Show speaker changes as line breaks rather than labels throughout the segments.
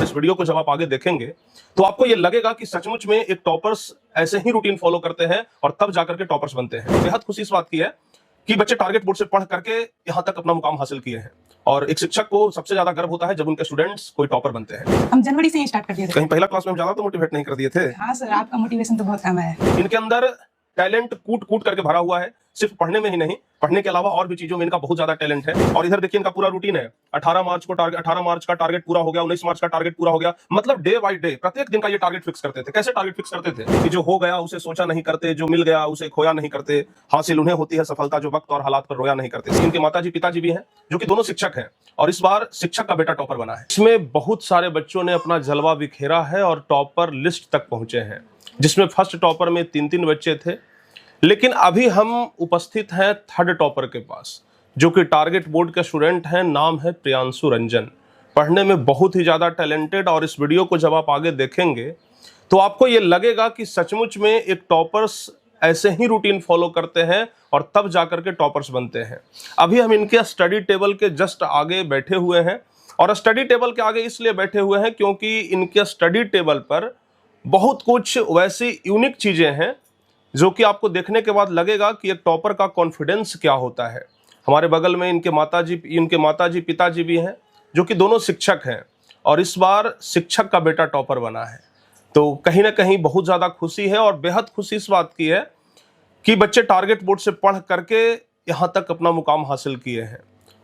इस वीडियो को जब आप आगे देखेंगे तो आपको ये लगेगा कि सचमुच में एक टॉपर्स ऐसे ही रूटीन फॉलो करते हैं और तब जाकर के टॉपर्स बनते हैं। बेहद खुशी इस बात की है कि बच्चे टारगेट बोर्ड से पढ़ करके यहाँ तक अपना मुकाम हासिल किए हैं और एक शिक्षक को सबसे ज्यादा गर्व होता है जब उनके स्टूडेंट्स कोई टॉपर बनते हैं।
हम जनवरी से ही स्टार्ट कर दिए थे।
कहीं पहला क्लास में हम ज्यादा तो मोटिवेट नहीं कर दिए थे?
हाँ सर, आपका मोटिवेशन तो बहुत कम है।
इनके अंदर टैलेंट कूट कूट करके भरा हुआ है, सिर्फ पढ़ने में ही नहीं, पढ़ने के अलावा और भी चीजों में इनका बहुत ज्यादा टैलेंट है। और इधर देखिए इनका पूरा रूटीन है। 18 मार्च का टारगेट पूरा हो गया, 19 मार्च का टारगेट पूरा हो गया, मतलब डे बाय डे प्रत्येक दिन का ये टारगेट फिक्स करते थे। कैसे टारगेट फिक्स करते थे कि जो हो गया उसे सोचा नहीं करते, जो मिल गया उसे खोया नहीं करते, हासिल उन्हें होती है सफलता जो वक्त और हालात पर रोया नहीं करते। इनके माताजी पिताजी भी हैं जो कि दोनों शिक्षक हैं और इस बार शिक्षक का बेटा टॉपर बना है। इसमें बहुत सारे बच्चों ने अपना जलवा बिखेरा है और टॉपर लिस्ट तक पहुंचे हैं, जिसमें फर्स्ट टॉपर में 3 बच्चे थे। लेकिन अभी हम उपस्थित हैं थर्ड टॉपर के पास, जो कि टारगेट बोर्ड के स्टूडेंट हैं। नाम है प्रियांशु रंजन, पढ़ने में बहुत ही ज़्यादा टैलेंटेड। और इस वीडियो को जब आप आगे देखेंगे तो आपको ये लगेगा कि सचमुच में एक टॉपर्स ऐसे ही रूटीन फॉलो करते हैं और तब जाकर के टॉपर्स बनते हैं। अभी हम इनके स्टडी टेबल के जस्ट आगे बैठे हुए हैं और स्टडी टेबल के आगे इसलिए बैठे हुए हैं क्योंकि इनके स्टडी टेबल पर बहुत कुछ वैसी यूनिक चीज़ें हैं जो कि आपको देखने के बाद लगेगा कि एक टॉपर का कॉन्फिडेंस क्या होता है। हमारे बगल में इनके माताजी पिताजी भी हैं जो कि दोनों शिक्षक हैं और इस बार शिक्षक का बेटा टॉपर बना है। तो कहीं ना कहीं बहुत ज़्यादा खुशी है और बेहद खुशी इस बात की है कि बच्चे टारगेट बोर्ड से पढ़ करके यहाँ तक अपना मुकाम हासिल किए हैं।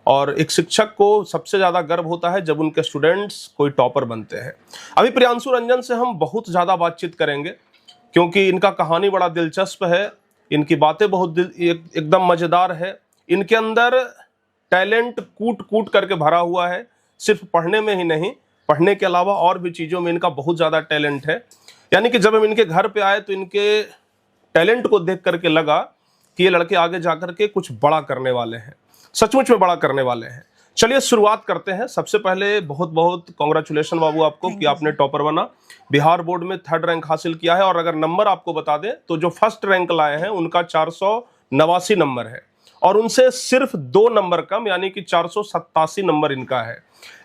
और एक शिक्षक को सबसे ज़्यादा गर्व होता है जब उनके स्टूडेंट्स कोई टॉपर बनते हैं। अभी प्रियांशु रंजन से हम बहुत ज़्यादा बातचीत करेंगे क्योंकि इनका कहानी बड़ा दिलचस्प है, इनकी बातें बहुत एकदम मज़ेदार है। इनके अंदर टैलेंट कूट कूट करके भरा हुआ है, सिर्फ पढ़ने में ही नहीं, पढ़ने के अलावा और भी चीज़ों में इनका बहुत ज़्यादा टैलेंट है। यानी कि जब हम इनके घर पे आए तो इनके टैलेंट को देख करके लगा कि ये लड़के आगे जाकर के कुछ बड़ा करने वाले हैं, सचमुच में बड़ा करने वाले हैं। चलिए शुरुआत करते हैं। सबसे पहले बहुत बहुत कांग्रेचुलेशन बाबू आपको कि आपने टॉपर बना, बिहार बोर्ड में 3rd रैंक हासिल किया है। और अगर नंबर आपको बता दें तो जो फर्स्ट रैंक लाए हैं उनका 489 नंबर है और उनसे सिर्फ 2 नंबर कम यानी कि 487 नंबर इनका है।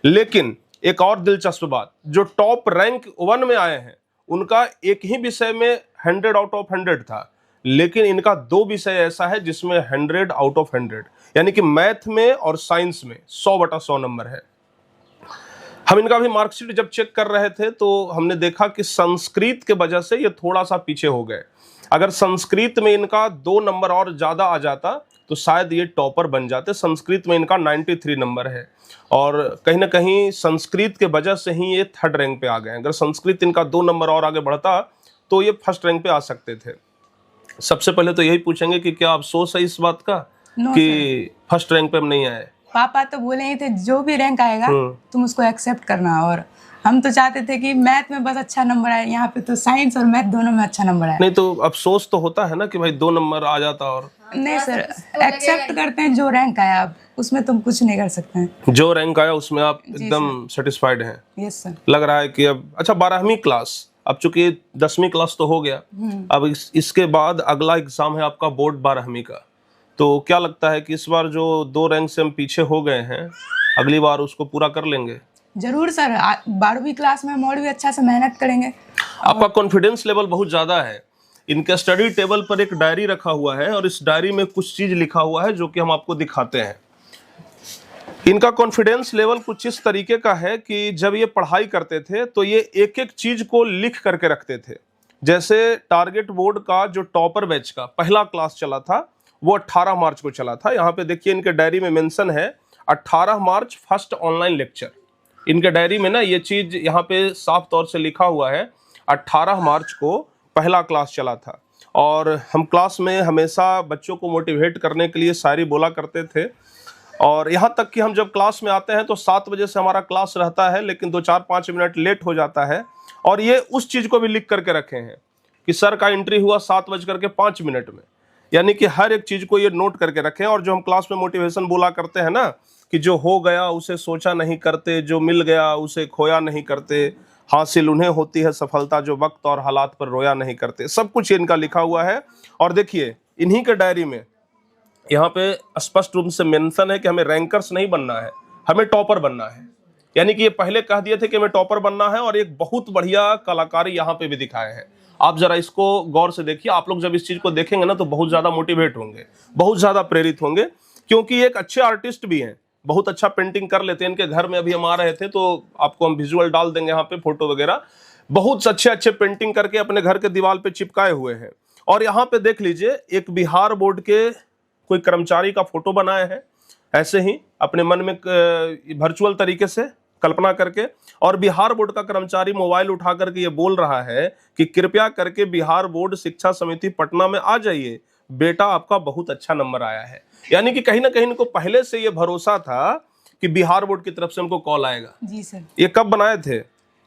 लेकिन एक और दिलचस्प बात, जो टॉप रैंक 1 में आए हैं उनका एक ही विषय में 100 आउट ऑफ 100 था, लेकिन इनका 2 विषय ऐसा है जिसमें 100 आउट ऑफ 100 यानी कि मैथ में और साइंस में 100/100 नंबर है। हम इनका भी मार्कशीट जब चेक कर रहे थे तो हमने देखा कि संस्कृत के वजह से ये थोड़ा सा पीछे हो गए। अगर संस्कृत में इनका 2 नंबर और ज़्यादा आ जाता तो शायद ये टॉपर बन जाते। संस्कृत में इनका 93 नंबर है और कहीं ना कहीं संस्कृत के वजह से ही ये 3rd रैंक पे आ गए। अगर संस्कृत इनका 2 नंबर और आगे बढ़ता तो ये 1st रैंक पे आ सकते थे। सबसे पहले तो यही पूछेंगे कि क्या अफसोस है इस बात का कि 1st रैंक पे हम नहीं आए?
पापा तो बोले ही थे जो भी रैंक आएगा तुम उसको एक्सेप्ट करना, और हम तो चाहते थे कि मैथ में बस अच्छा नंबर आए। यहाँ पे तो साइंस और मैथ दोनों में अच्छा नंबर आए।
नहीं तो अफसोस तो होता है ना कि भाई 2 नंबर आ जाता। और
नहीं सर, एक्सेप्ट करते हैं जो रैंक आया, अब उसमें तुम कुछ नहीं कर सकते हैं।
जो रैंक आया उसमें आप एकदम सेटिस्फाइड हैं?
Yes sir.
लग रहा है कि अब अच्छा 12वीं क्लास, अब चूंकि 10वीं क्लास तो हो गया, अब इसके बाद अगला एग्जाम है आपका बोर्ड 12वीं का। तो क्या लगता है कि इस बार जो 2 रैंक से हम पीछे हो गए हैं अगली बार उसको पूरा कर लेंगे?
जरूर सर, 12वीं क्लास में हम और भी अच्छा से मेहनत करेंगे।
आपका कॉन्फिडेंस लेवल बहुत ज्यादा है। इनके स्टडी टेबल पर एक डायरी रखा हुआ है और इस डायरी में कुछ चीज लिखा हुआ है जो कि हम आपको दिखाते हैं। इनका कॉन्फिडेंस लेवल कुछ इस तरीके का है कि जब ये पढ़ाई करते थे तो ये एक एक चीज को लिख करके रखते थे। जैसे टारगेट बोर्ड का जो टॉपर बैच का पहला क्लास चला था वो 18 मार्च को चला था। यहाँ पे देखिए इनके डायरी में मेंशन है 18 मार्च फर्स्ट ऑनलाइन लेक्चर। इनके डायरी में ना ये चीज यहाँ पे साफ तौर से लिखा हुआ है 18 मार्च को पहला क्लास चला था। और हम क्लास में हमेशा बच्चों को मोटिवेट करने के लिए शायरी बोला करते थे और यहाँ तक कि हम जब क्लास में आते हैं तो 7 बजे से हमारा क्लास रहता है, लेकिन 2-4-5 मिनट लेट हो जाता है। और ये उस चीज़ को भी लिख करके रखे हैं कि सर का एंट्री हुआ 7:05 में, यानी कि हर एक चीज़ को ये नोट करके रखें। और जो हम क्लास में मोटिवेशन बोला करते हैं ना कि जो हो गया उसे सोचा नहीं करते, जो मिल गया उसे खोया नहीं करते, हासिल उन्हें होती है सफलता जो वक्त और हालात पर रोया नहीं करते, सब कुछ इनका लिखा हुआ है। और देखिए इन्हीं के डायरी में यहाँ पे स्पष्ट रूप से मेंशन है कि हमें रैंकर्स नहीं बनना है, हमें टॉपर बनना है। यानी कि ये पहले कह दिए थे कि हमें टॉपर बनना है और एक बहुत बढ़िया कलाकारी यहाँ पे भी दिखाए हैं। आप जरा इसको गौर से देखिए, आप लोग जब इस चीज को देखेंगे ना तो बहुत ज्यादा मोटिवेट होंगे, बहुत ज्यादा प्रेरित होंगे, क्योंकि एक अच्छे आर्टिस्ट भी हैं, बहुत अच्छा पेंटिंग कर लेते हैं। इनके घर में अभी हम आ रहे थे तो आपको हम विजुअल डाल देंगे यहाँ पे, फोटो वगैरह, बहुत अच्छे अच्छे पेंटिंग करके अपने घर के दीवार पे चिपकाए हुए हैं। और यहाँ पे देख लीजिए, एक बिहार बोर्ड के कोई कर्मचारी का फोटो बनाया है, ऐसे ही अपने मन में वर्चुअल तरीके से कल्पना करके, और बिहार बोर्ड का कर्मचारी मोबाइल उठा करके ये बोल रहा है कि कृपया करके बिहार बोर्ड शिक्षा समिति पटना में आ जाइए, बेटा आपका बहुत अच्छा नंबर आया है। यानी कि कहीं ना कहीं इनको पहले से ये भरोसा था कि बिहार बोर्ड की तरफ से हमको कॉल आएगा।
जी सर।
ये कब बनाए थे?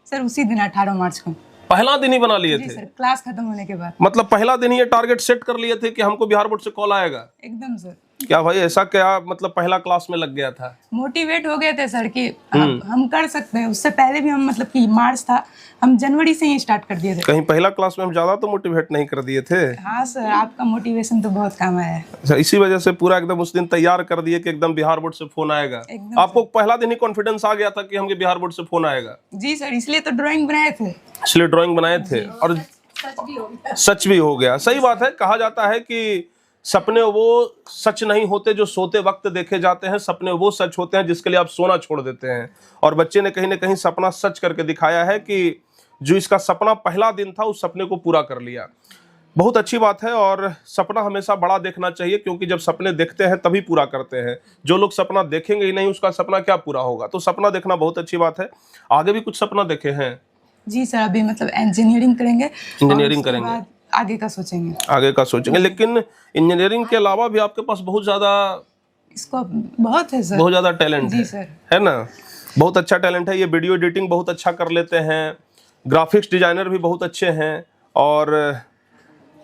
सर उसी दिन 18 मार्च को।
पहला दिन ही बना लिए
जी
थे?
सर, क्लास खत्म होने के बाद।
मतलब पहला दिन ही ये टारगेट सेट कर लिए थे कि हमको बिहार बोर्ड से कॉल आएगा?
एकदम सर।
क्या भाई, ऐसा क्या मतलब पहला क्लास में लग गया था?
मोटिवेट हो गए थे सर कि हम कर सकते हैं। उससे पहले भी हम, मतलब कि मार्च था, हम जनवरी से ही स्टार्ट कर दिए थे।
कहीं पहला क्लास में हम ज्यादा तो मोटिवेट नहीं कर दिए थे?
हाँ सर, आपका मोटिवेशन तो बहुत काम आया है।
अच्छा, इसी वजह से पूरा एकदम उस दिन तैयार कर दिए कि एकदम बिहार बोर्ड से फोन आएगा। आपको पहला दिन ही कॉन्फिडेंस आ गया था कि हमें बिहार बोर्ड से फोन आएगा?
जी सर, इसलिए तो ड्राइंग बनाए थे।
इसलिए ड्राइंग बनाए थे, और सच भी हो गया। सही बात है, कहा जाता है कि सपने वो सच नहीं होते जो सोते वक्त देखे जाते हैं, सपने वो सच होते हैं जिसके लिए आप सोना छोड़ देते हैं। और बच्चे ने कहीं ना कहीं सपना सच करके दिखाया है कि जो इसका सपना पहला दिन था उस सपने को पूरा कर लिया। बहुत अच्छी बात है, और सपना हमेशा बड़ा देखना चाहिए, क्योंकि जब सपने देखते हैं तभी पूरा करते हैं। जो लोग सपना देखेंगे ही नहीं, उसका सपना क्या पूरा होगा? तो सपना देखना बहुत अच्छी बात है। आगे भी कुछ सपना देखे हैं?
जी सर, अभी मतलब इंजीनियरिंग करेंगे।
इंजीनियरिंग करेंगे,
आगे का सोचेंगे।
आगे का सोचेंगे। लेकिन इंजीनियरिंग के अलावा भी आपके पास बहुत ज्यादा
इसको बहुत है सर,
बहुत ज्यादा टैलेंट
जी
है,
सर।
है ना? बहुत अच्छा टैलेंट है। ये वीडियो एडिटिंग बहुत अच्छा कर लेते हैं, ग्राफिक्स डिजाइनर भी बहुत अच्छे हैं, और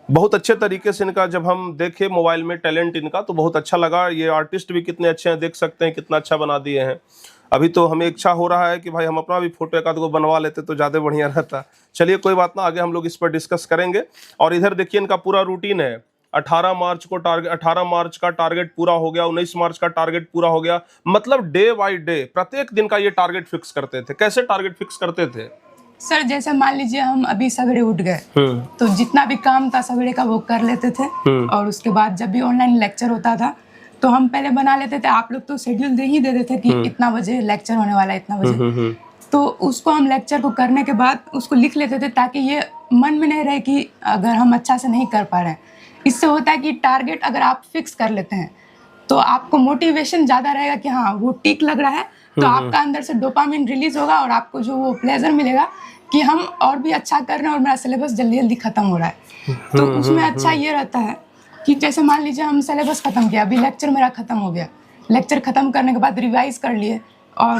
बहुत अच्छे तरीके से इनका जब हम देखे मोबाइल में टैलेंट इनका तो बहुत अच्छा लगा। ये आर्टिस्ट भी कितने अच्छे हैं, देख सकते हैं कितना अच्छा बना दिए हैं। अभी तो हमें इच्छा हो रहा है कि भाई हम अपना भी फोटो एक आध को बनवा लेते तो ज़्यादा बढ़िया रहता। चलिए कोई बात ना, आगे हम लोग इस पर डिस्कस करेंगे। और इधर देखिए इनका पूरा रूटीन है। 18 मार्च का टारगेट पूरा हो गया, 19 मार्च का टारगेट पूरा हो गया। मतलब डे बाय डे प्रत्येक दिन का ये टारगेट फिक्स करते थे। कैसे टारगेट फिक्स करते थे
सर? जैसे मान लीजिए हम अभी सवेरे उठ गए तो जितना भी काम था सवेरे का वो कर लेते थे, और उसके बाद जब भी ऑनलाइन लेक्चर होता था तो हम पहले बना लेते थे। आप लोग तो शेड्यूल दे ही देते थे कि इतना बजे लेक्चर होने वाला है, इतना बजे। तो उसको हम लेक्चर को करने के बाद उसको लिख लेते थे, ताकि ये मन में नहीं रहे कि अगर हम अच्छा से नहीं कर पा रहे हैं। इससे होता है कि टारगेट अगर आप फिक्स कर लेते हैं तो आपको मोटिवेशन ज़्यादा रहेगा कि हाँ वो टिक लग रहा है, तो आपका अंदर से डोपामिन रिलीज होगा और आपको जो वो प्लेजर मिलेगा कि हम और भी अच्छा कर रहे हैं और मेरा सिलेबस जल्दी जल्दी खत्म हो रहा है। तो उसमें अच्छा ये रहता है कि जैसे मान लीजिए हम सिलेबस खत्म किया, अभी लेक्चर मेरा खत्म हो गया, लेक्चर खत्म करने के बाद रिवाइज कर लिए और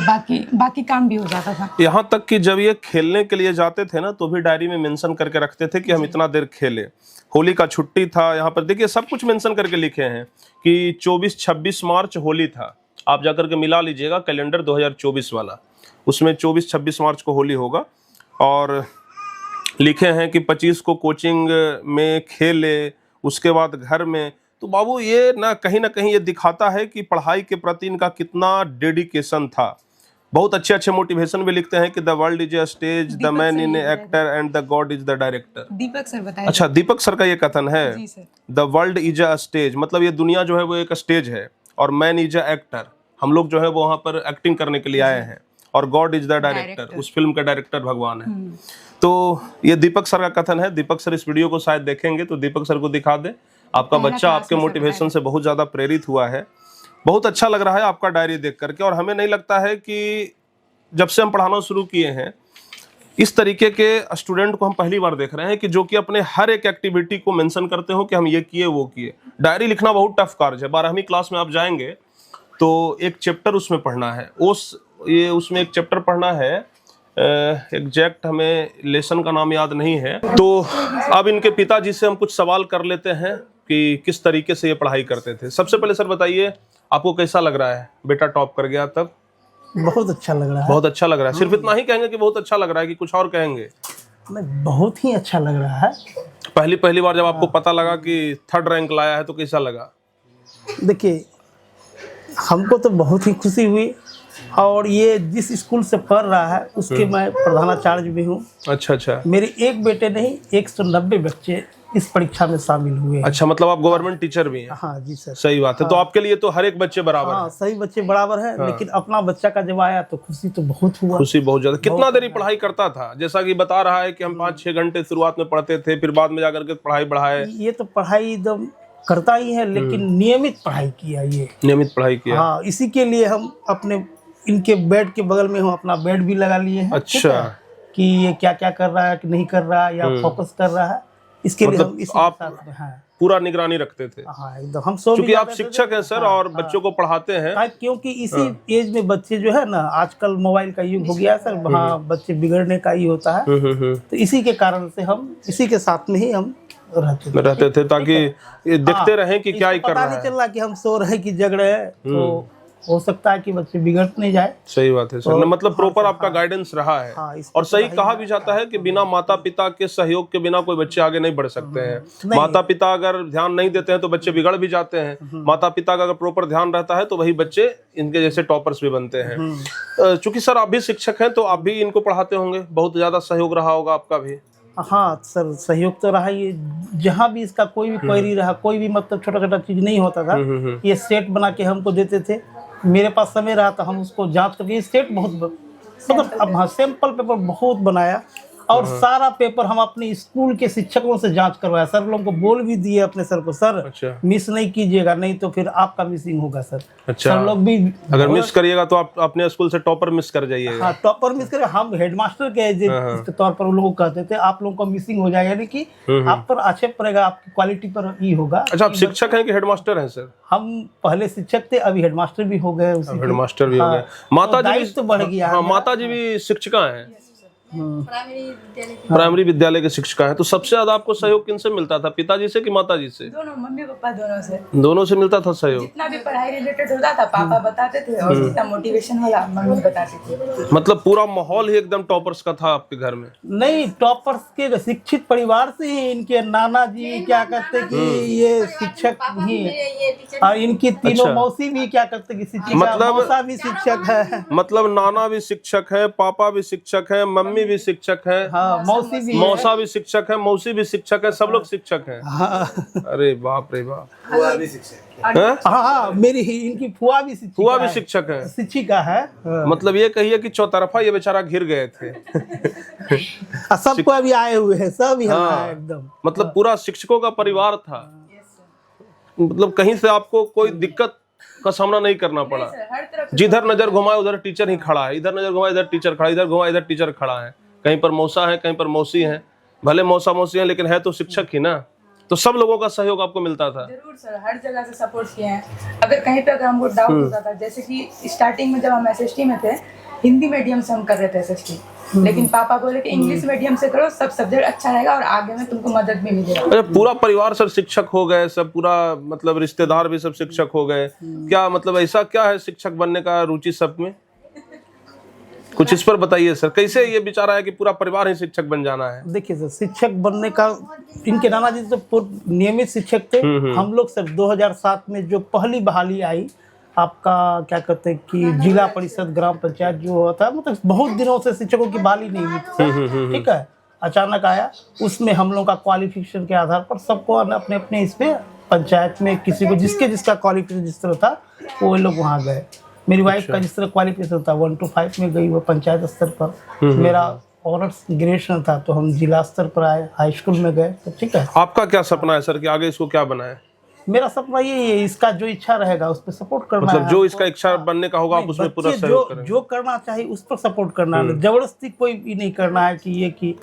बाकी काम भी हो जाता था।
यहाँ तक कि जब ये खेलने के लिए जाते थे ना तो भी डायरी में मेंशन करके रखते थे कि हम इतना देर खेले। होली का छुट्टी था, यहाँ पर देखिए सब कुछ मेंशन करके लिखे हैं कि 24-26 मार्च होली था। आप जाकर के मिला लीजिएगा कैलेंडर 2024 वाला, उसमें 24-26 मार्च को होली होगा। और लिखे हैं कि 25 को कोचिंग में खेले, उसके बाद घर में। तो बाबू ये ना कहीं ये दिखाता है कि पढ़ाई के प्रति इनका कितना डेडिकेशन था। बहुत अच्छे अच्छे मोटिवेशन भी लिखते हैं कि the world is a stage, the man in actor and the god is the director.
Deepak sir बताइए।
अच्छा, दीपक सर का ये कथन है।
जी sir.
The world is a stage, मतलब ये दुनिया जो है वो एक स्टेज है, और मैन इज अ एक्टर, हम लोग जो है वो वहाँ पर एक्टिंग करने के लिए आए हैं, और गॉड इज द डायरेक्टर, उस फिल्म का डायरेक्टर भगवान है। तो ये दीपक सर का कथन है। दीपक सर इस वीडियो को शायद देखेंगे तो दीपक सर को दिखा दे। आपका बच्चा आपके मोटिवेशन से बहुत ज्यादा प्रेरित हुआ है। बहुत अच्छा लग रहा है आपका डायरी देख करके। और हमें नहीं लगता है कि जब से हम पढ़ाना शुरू किए हैं इस तरीके के स्टूडेंट को हम पहली बार देख रहे हैं कि जो कि अपने हर एक एक्टिविटी को मेंशन करते हो कि हम ये किए वो किए। डायरी लिखना बहुत टफ कार्य है। 12वीं क्लास में आप जाएंगे तो एक चैप्टर उसमें पढ़ना है, उसमें एक चैप्टर पढ़ना है, एग्जैक्ट हमें लेसन का नाम याद नहीं है। तो अब इनके पिताजी से हम कुछ सवाल कर लेते हैं कि किस तरीके से ये पढ़ाई करते थे। सबसे पहले सर बताइए, आपको कैसा लग रहा है? बेटा टॉप कर गया तब?
बहुत अच्छा लग रहा है।
बहुत अच्छा लग रहा है। सिर्फ इतना ही कहेंगे कि बहुत अच्छा लग रहा है, कि कुछ और कहेंगे?
बहुत ही अच्छा लग रहा है।
पहली बार जब आपको पता लगा कि 3rd रैंक लाया है तो कैसा लगा?
देखिए, हमको तो बहुत ही खुशी हुई और ये जिस स्कूल से पढ़ रहा है उसके मैं प्रधानाचार्य भी हूँ।
अच्छा अच्छा
मेरे एक बेटे नहीं 190 बच्चे इस परीक्षा में शामिल हुए हैं।
अच्छा, मतलब आप गवर्नमेंट टीचर भी हैं?
हाँ जी सर।
सही बात है। तो आपके लिए तो हर एक बच्चे बराबर
हाँ
हैं।
सभी बच्चे बराबर है, लेकिन अपना बच्चा का जब आया तो खुशी तो बहुत हुआ।
खुशी बहुत ज्यादा। कितना देरी पढ़ाई करता था? जैसा कि बता रहा है कि हम 5-6 घंटे शुरुआत में पढ़ते थे, फिर बाद में जाकर के पढ़ाई बढ़ाए।
ये तो पढ़ाई एकदम करता ही है, लेकिन नियमित पढ़ाई किया ये।
नियमित पढ़ाई किया।
हाँ, इसी के लिए हम अपने इनके बेड के बगल में हम अपना बेड भी लगा लिए हैं। ठीक
अच्छा।
है? कि ये क्या क्या कर रहा है कि नहीं कर रहा है या फोकस कर रहा है, इसके लिए
मतलब
हम इसी
आप
के साथ में हाँ
पूरा निगरानी रखते थे?
हाँ एकदम। हम सो
क्योंकि आप शिक्षक हैं सर और बच्चों को पढ़ाते हैं।
क्योंकि इसी एज में बच्चे जो है ना, आजकल मोबाइल का युग हो गया है सर, हाँ बच्चे बिगड़ने का ही होता है। तो इसी के कारण से हम इसी के साथ में ही हम रहते
थे ताकि ये देखते रहें कि क्या ही कर
पता
रहा
नहीं
है।
चल रहा कि हम सो रहे कि जग रहे हैं, तो हो सकता है कि बच्चे बिगड़ नहीं जाए।
सही बात है सर। मतलब प्रॉपर आपका गाइडेंस रहा है।
हाँ, इस
और सही कहा भी जाता है कि बिना माता पिता के सहयोग के बिना कोई बच्चे आगे नहीं बढ़ सकते हैं। माता पिता अगर ध्यान नहीं देते हैं तो बच्चे बिगड़ भी जाते हैं। माता पिता का अगर प्रॉपर ध्यान रहता है तो वही बच्चे इनके जैसे टॉपर्स भी बनते हैं। चूंकि सर आप भी शिक्षक हैं तो आप भी इनको पढ़ाते होंगे, बहुत ज्यादा सहयोग रहा होगा आपका भी।
हाँ सर, सहयोग तो रहा। ये जहाँ भी इसका कोई भी क्वेरी रहा, कोई भी मतलब छोटा छोटा चीज नहीं होता था, ये सेट बना के हमको देते थे। मेरे पास समय रहा तो हम उसको जांच करके ये सेट बहुत मतलब अब हाँ सैंपल पेपर बहुत बनाया और सारा पेपर हम अपने स्कूल के शिक्षकों से जांच करवाया। सर लोगों को बोल भी दिए अपने सर को, सर
अच्छा।
मिस नहीं कीजिएगा, नहीं तो फिर आपका मिसिंग होगा सर।
अच्छा।
सर लोग भी
अगर मिस करिएगा तो आप अपने स्कूल से टॉपर मिस कर जाइएगा।
हाँ टॉपर मिस करे, हम हेडमास्टर के इसके तौर पर उन लोगों को कहते थे आप लोगों को मिसिंग हो जाएगा, यानी कि आप पर आक्षेप पड़ेगा, आपकी क्वालिटी पर ही होगा।
अच्छा, आप शिक्षक हैं कि हेडमास्टर हैं सर?
हम पहले शिक्षक थे, अभी हेडमास्टर भी हो गए।
हेडमास्टर भी हो गए। माता जी
तो बढ़ गया।
हाँ, माता जी भी शिक्षिका हैं, प्राइमरी विद्यालय के शिक्षिका हैं। तो सबसे ज्यादा आपको सहयोग किनसे मिलता था, पिताजी से कि माताजी से?
दोनों, मम्मी पापा दोनों से।
दोनों से मिलता था सहयोग।
जितना भी पढ़ाई रिलेटेड होता था पापा बताते थे, और जितना मोटिवेशन वाला मम्मी बताती थी।
मतलब पूरा माहौल ही एकदम टॉपर्स का था आपके घर में?
नहीं, टॉपर्स के शिक्षित परिवार से ही इनके नाना जी क्या करते कि ये शिक्षक ही, और इनकी तीनों मौसी भी क्या करते कि शिक्षिका, मौसा भी शिक्षक है।
मतलब नाना भी शिक्षक है, पापा भी शिक्षक है, मम्मी भी शिक्षक है,
हाँ मौसी भी,
मौसा भी शिक्षक है, मौसी भी शिक्षक है, सब लोग शिक्षक हैं।
हाँ
अरे बाप रे बाप।
फुआ भी शिक्षक है।
हैं?
हाँ मेरी इनकी फुआ भी शिक्षिका
फुआ भी
है।
शिक्षक है,
शिक्षिका है।
मतलब ये कहिए कि चौतरफा ये बेचारा घिर गए थे।
सबको अभी आए हुए हैं, सब यहाँ
हाँ।
है एकदम।
मतलब पूरा शिक्षकों का परिवार था। मतलब कहीं से आपको कोई दिक्कत का सामना नहीं करना पड़ा।
हर तरफ
जिधर नजर घुमाए उधर टीचर ही खड़ा है, इधर नजर घुमाए इधर टीचर खड़ा है, इधर घुमाए इधर टीचर खड़ा है। कहीं पर मौसा है, कहीं पर मौसी है, भले मौसा मौसी है लेकिन है तो शिक्षक ही ना। तो सब लोगों का सहयोग आपको मिलता था?
जरूर सर, हर जगह से सपोर्ट किए हैं। अगर कहीं पे अगर हमको डाउट होता था, जैसे कि स्टार्टिंग में जब हम एसएसटी में थे, हिंदी मीडियम से हम कर रहे थे एसएसटी, लेकिन पापा बोले कि इंग्लिश मीडियम से करो, सब सब्जेक्ट अच्छा रहेगा और आगे में तुमको मदद भी मिलेगा।
अच्छा, पूरा परिवार सर शिक्षक हो गए, सब पूरा मतलब रिश्तेदार भी सब शिक्षक हो गए क्या? मतलब ऐसा क्या है शिक्षक बनने का रुचि सब में? कुछ इस पर बताइए सर, कैसे ये विचार आया कि पूरा परिवार ही शिक्षक बन जाना है?
देखिए सर, शिक्षक बनने का इनके नाना जी तो नियमित शिक्षक थे। हम लोग सर 2007 में जो पहली बहाली आई, आपका क्या कहते हैं कि जिला परिषद ग्राम पंचायत जो होता है, मतलब बहुत दिनों से शिक्षकों की बहाली नहीं हुई थी, ठीक है, अचानक आया। उसमें हम लोग का क्वालिफिकेशन के आधार पर सबको अपने अपने इसमें पंचायत में किसी को जिसका क्वालिफिकेशन जिस तरह था वो लोग वहाँ गए। मेरी वाइफ का जिस तरह क्वालिफिकेशन था 1 to 5 में गई वो पंचायत स्तर पर। मेरा ऑनर्स ग्रेजुएशन था तो हम जिला स्तर पर आए, हाई स्कूल में गए। तो ठीक है,
आपका क्या सपना है सर कि आगे इसको क्या बनाए?
मेरा सपना यही है, इसका जो इच्छा रहेगा उस पर सपोर्ट करना
मतलब
है।
जो इसका इच्छा बनने का होगा आप उसमें पूरा
बच्चे
सहयोग करेंगे?
जो करना चाहिए उस पर सपोर्ट करना है, जबरदस्ती कोई भी नहीं करना है कि ये कि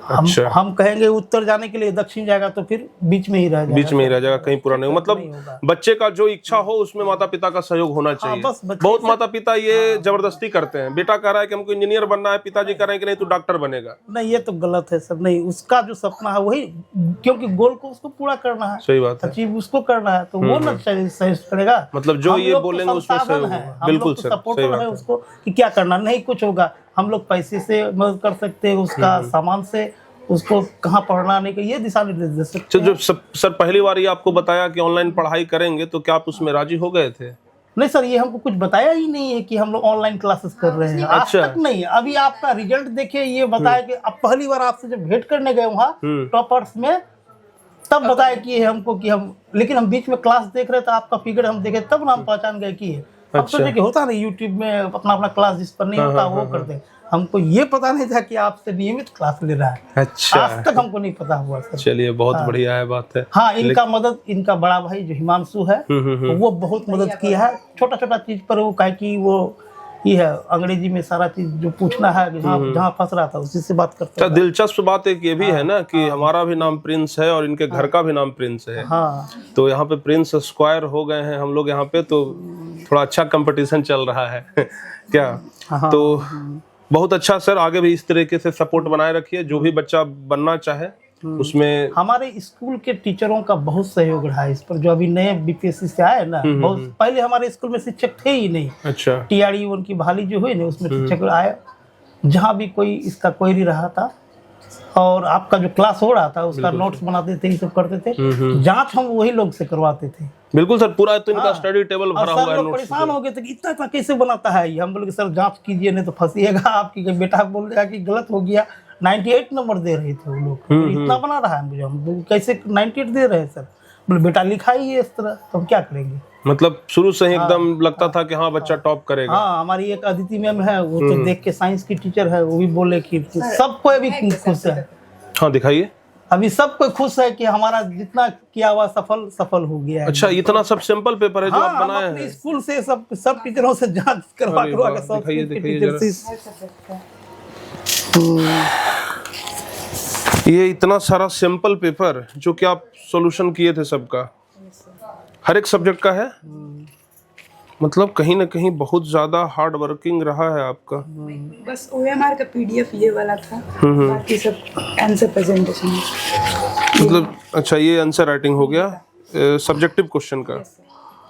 हम कहेंगे उत्तर जाने के लिए दक्षिण जाएगा तो फिर बीच में ही रह जाएगा,
बीच में ही रह जाएगा, कहीं पूरा नहीं।
नहीं
मतलब
होगा।
बच्चे का जो इच्छा हो उसमें माता पिता का सहयोग होना चाहिए।
बस बच्चे
बहुत माता पिता ये जबरदस्ती करते हैं, बेटा कह रहा है कि हमको इंजीनियर बनना है, पिताजी कह रहे हैं कि नहीं तू डॉक्टर बनेगा।
नहीं, ये तो गलत है सर। नहीं, उसका जो सपना है वही, क्योंकि गोल को उसको पूरा करना है,
सही बात है।
अचीव उसको करना है, तो वो ना सजेस्ट करेगा।
मतलब जो
हम
ये
लोग तो
बोलेंगे उसमें
संसाधन
सहयोग
है,
होगा।
हम
बिल्कुल
लोग तो
सर, सही
सपोर्टर
बात
है
है।
उसको कि क्या करना, नहीं कुछ होगा। हम लोग पैसे से मदद कर सकते हैं, उसका सामान से उसको कहाँ पढ़ना नहीं, ये दिशा निर्देश दे सकते हैं।
जो सर पहली बार ये आपको बताया कि ऑनलाइन पढ़ाई करेंगे तो क्या आप उसमें राजी हो गए थे?
नहीं सर, ये हमको कुछ बताया ही नहीं है कि हम लोग ऑनलाइन क्लासेस कर रहे हैं। आज
अच्छा।
तक नहीं। अभी आपका रिजल्ट देखिए, ये बताया कि अब पहली बार आपसे जब भेंट करने गए वहाँ टॉपर्स में, तब बताया कि हमको कि हम, लेकिन हम बीच में क्लास देख रहे थे, आपका फिगर हम देखे तब ना हम पहचान गए कि अब तो देखिए होता नहीं यूट्यूब में अपना अपना क्लास जिस पर नहीं होता वो करते हैं। हमको ये पता नहीं था कि आपसे नियमित क्लास ले रहा है।
अच्छा,
आज तक हमको नहीं पता हुआ सर।
चलिए बहुत बढ़िया है बात है।
हाँ, इनका मदद, इनका बड़ा भाई जो हिमांशु है वो बहुत मदद किया है। छोटा छोटा चीज पर वो कहे कि वो ये है, अंग्रेजी में सारा चीज जो पूछना है कि जहाँ फंस रहा था उसी से बात करते हैं।
दिलचस्प बात एक ये भी है ना कि हमारा भी नाम प्रिंस है और इनके घर का भी नाम प्रिंस है।
हाँ,
तो यहाँ पे प्रिंस स्क्वायर हो गए हैं हम लोग यहाँ पे, तो थोड़ा अच्छा कंपटीशन चल रहा है क्या?
हाँ।
तो बहुत अच्छा सर, आगे भी इस तरीके से सपोर्ट बनाए रखिए। जो भी बच्चा बनना चाहे उसमें
हमारे स्कूल के टीचरों का बहुत सहयोग रहा है इस पर। जो अभी नए बीपीएससी से आए ना, बहुत पहले हमारे स्कूल में शिक्षक थे ही नहीं।
अच्छा,
टीआरई उनकी बहाली जो हुई ना, उसमें शिक्षक आए, जहाँ भी कोई इसका क्वेरी रहा था और आपका जो क्लास हो रहा था उसका नोट्स बनाते थे, ये सब करते थे। जांच हम वही लोग से करवाते थे।
बिल्कुल सर, पूरा तो इनका स्टडी टेबल भरा हुआ है।
लोग परेशान हो गए थे कि इतना इतना कैसे बनाता है ये। हम बोले सर जांच कीजिए नहीं तो फंसिएगा। आपकी बेटा बोल रहा कि गलत हो गया। 98 नंबर दे रहे थे वो लोग, इतना बना रहा है मुझे, हम कैसे 98 दे रहे हैं सर? बोले बेटा लिखा ही है इस तरह, तो हम क्या करेंगे?
मतलब शुरू से ही एकदम लगता था कि हाँ बच्चा टॉप करेगा।
हाँ, हमारी एक अदिति मैम है, वो तो देख के साइंस की टीचर है, वो भी बोले कि सबको अभी खुश है।
हाँ दिखाइए।
अभी सब कोई खुश है कि हमारा जितना किया हुआ सफल हो गया है।
अच्छा, इतना सब सिंपल पेपर है जो आप बनाए हैं?
अपने स्कूल से सब टीचरों से जांच करवा के सब टीचर से।
ये इतना सारा सिंपल पेपर जो कि आप सॉल्यूशन किए थे सबका, हर एक सब्जेक्ट का है। मतलब कहीं ना कहीं बहुत ज्यादा हार्ड वर्किंग रहा है आपका।
बस OMR का PDF ये वाला था, बाकी सब आंसर प्रेजेंटेशन।
मतलब अच्छा, ये आंसर राइटिंग हो गया सब्जेक्टिव क्वेश्चन का।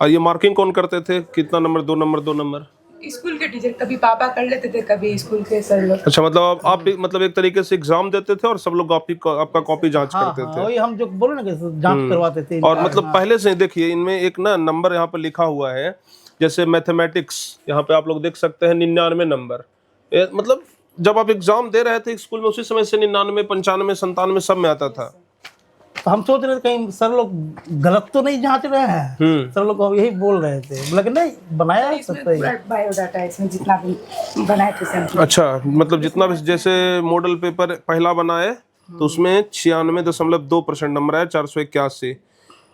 और ये मार्किंग कौन करते थे? कितना नंबर? 2 number 2 number?
स्कूल के टीचर, कभी पापा कर लेते थे, कभी स्कूल के सर लोग।
अच्छा, मतलब आप मतलब एक तरीके से एग्जाम देते थे और सब लोग आपका कॉपी जांच करते थे।
वही हम जो बोले ना कि जांच करवाते थे।
और मतलब पहले से देखिए इनमें एक ना नंबर यहाँ पे लिखा हुआ है, जैसे मैथमेटिक्स यहाँ पे आप लोग देख सकते हैं 99 नंबर। मतलब जब आप एग्जाम दे रहे थे स्कूल में उसी समय से 99, 95, 97 सब में आता था।
तो हम सोच रहे थे कहीं सर लोग गलत तो नहीं जांच रहे हैं। सर लोग यही बोल रहे थे, लेकिन नहीं, बनाया सकते हैं
बायोडाटा इसमें जितना भी बनाए थे सब।
अच्छा, मतलब जितना भी, जैसे मॉडल पेपर पहला बनाए तो उसमें 96.2% नंबर आया, 481।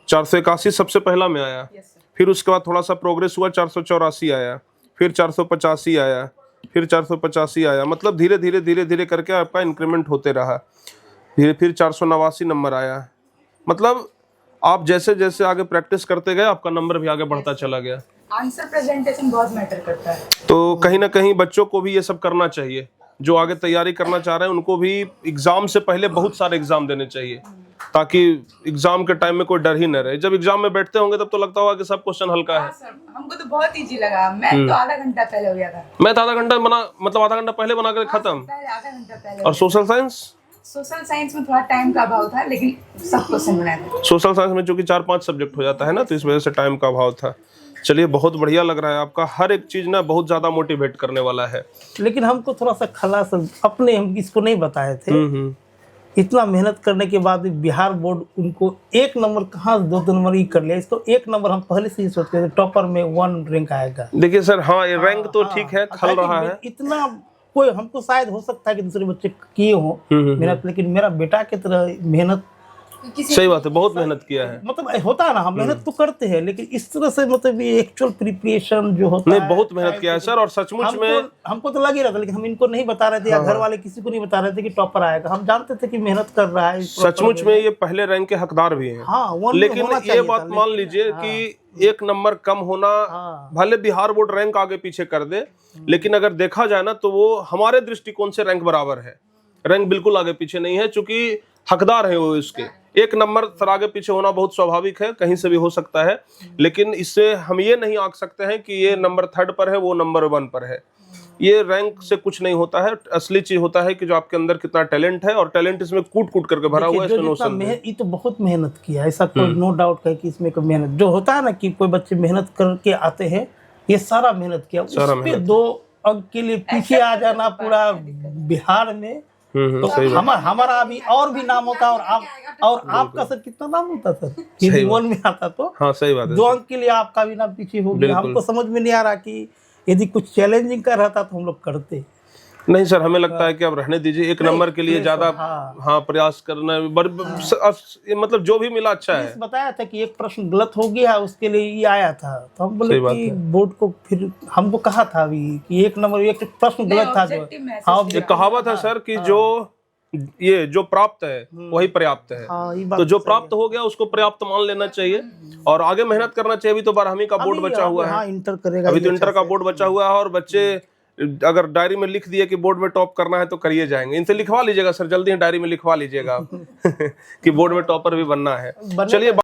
481 सबसे पहला में आया। फिर उसके बाद थोड़ा सा प्रोग्रेस हुआ, 484 आया, फिर 485 आया, फिर 485 आया। मतलब धीरे धीरे धीरे धीरे करके आपका इंक्रीमेंट होते रहा। फिर 489 नंबर आया। मतलब आप जैसे जैसे आगे प्रैक्टिस करते गए आपका नंबर भी आगे बढ़ता चला गया।
आंसर प्रेजेंटेशन बहुत मैटर करता है।
तो कहीं ना कहीं बच्चों को भी ये सब करना चाहिए। जो आगे तैयारी करना चाह रहे हैं उनको भी एग्जाम से पहले बहुत सारे एग्जाम देने चाहिए, ताकि एग्जाम के टाइम में कोई डर ही न रहे। जब एग्जाम में बैठते होंगे तब तो लगता होगा कि सब क्वेश्चन हल्का है।
हमको तो बहुत इजी लगा। मैथ तो आधा घंटा पहले हो गया था।
मैथ आधा घंटा बना, मतलब आधा घंटा पहले बना कर खत्म।
आधा घंटा पहले।
और सोशल साइंस
में थोड़ा टाइम का अभाव था, लेकिन सब क्वेश्चन बनाए थे।
सोशल साइंस में चूंकि 4-5 सब्जेक्ट हो जाता है ना, तो इस वजह से टाइम का अभाव था। चलिए, बहुत बढ़िया लग रहा है आपका। हर एक चीज ना बहुत ज्यादा मोटिवेट करने वाला है।
लेकिन हमको थोड़ा सा खलास अपने, हम इसको नहीं बताए थे। इतना मेहनत करने के बाद बिहार बोर्ड उनको 1 नंबर कहाँ 2 नंबर ही कर लिया। इसको 1 नंबर हम पहले से ही सोचते थे टॉपर में 1 रैंक आएगा।
देखिए सर, हाँ ये रैंक तो ठीक है, खल रहा है।
इतना कोई, हमको शायद हो सकता है कि दूसरे बच्चे किए हो मेहनत, लेकिन मेरा बेटा की तरह मेहनत।
सही बात है, बहुत मेहनत किया है।
मतलब होता है ना, हम मेहनत तो करते हैं, लेकिन इस तरह से मतलब ये एक्चुअल प्रिपरेशन जो होता है,
नहीं बहुत मेहनत किया है सर। और सचमुच में
हमको तो लग ही रहा था, लेकिन हम इनको नहीं बता रहे थे या घर वाले किसी को नहीं बता रहे थे कि टॉपर आएगा। हम जानते थे कि मेहनत कर रहा है।
सचमुच में ये पहले रैंक के हकदार भी हैं।
हाँ,
लेकिन ये बात मान लीजिए कि 1 नंबर कम होना भले बिहार बोर्ड रैंक आगे पीछे कर दे, लेकिन अगर देखा जाए ना तो वो हमारे दृष्टिकोण से रैंक बराबर है। रैंक बिल्कुल आगे पीछे नहीं है, चूंकि हकदार है वो इसके। 1 नंबर सर आगे पीछे होना बहुत स्वाभाविक है, कहीं से भी हो सकता है। लेकिन इससे हम ये नहीं आंक सकते हैं कि ये नंबर 3rd पर है, वो नंबर 1 पर है। ये रैंक से कुछ नहीं होता है। असली चीज होता है कि जो आपके अंदर कितना टैलेंट है, और टैलेंट इसमें कूट कूट करके भरा हुआ है।
ये तो बहुत मेहनत किया, ऐसा कोई नो डाउट है कि इसमें कोई मेहनत जो होता है ना, कि कोई बच्चे मेहनत करके आते हैं ये सारा मेहनत किया, उस पे 2 अंक के लिए पीछे आ जाना पूरा बिहार में, तो हमारा अभी और भी नाम होता। और आपका सर कितना नाम होता सर, यदि 1 में आता तो।
हाँ सही बात है।
2 अंक के लिए आपका भी नाम पीछे हो गया। हमको समझ में नहीं आ रहा कि यदि कुछ चैलेंजिंग का रहता तो हम लोग करते।
नहीं सर, हमें लगता है कि अब रहने दीजिए, 1 नंबर के लिए ज्यादा हाँ प्रयास करना, मतलब जो भी मिला अच्छा है।
बताया था कि एक प्रश्न गलत हो गया, उसके लिए ये आया था, तो हम बोले कि बोर्ड को, फिर हमको कहा था अभी कि 1 नंबर, एक प्रश्न गलत था जो। हाँ,
एक कहावत है सर कि जो प्राप्त है वही पर्याप्त है। तो जो प्राप्त हो गया उसको पर्याप्त मान लेना चाहिए और आगे मेहनत करना चाहिए। अभी तो 12वीं का बोर्ड बचा हुआ है,
इंटर करेगा,
अभी तो इंटर का बोर्ड बचा हुआ है। और बच्चे अगर डायरी में लिख दिए कि बोर्ड में टॉप करना है तो करिए जाएंगे। इनसे लिखवा लीजिएगा सर, जल्दी डायरी में लिखवा लीजिएगा कि बोर्ड में टॉपर भी बनना है। चलिए।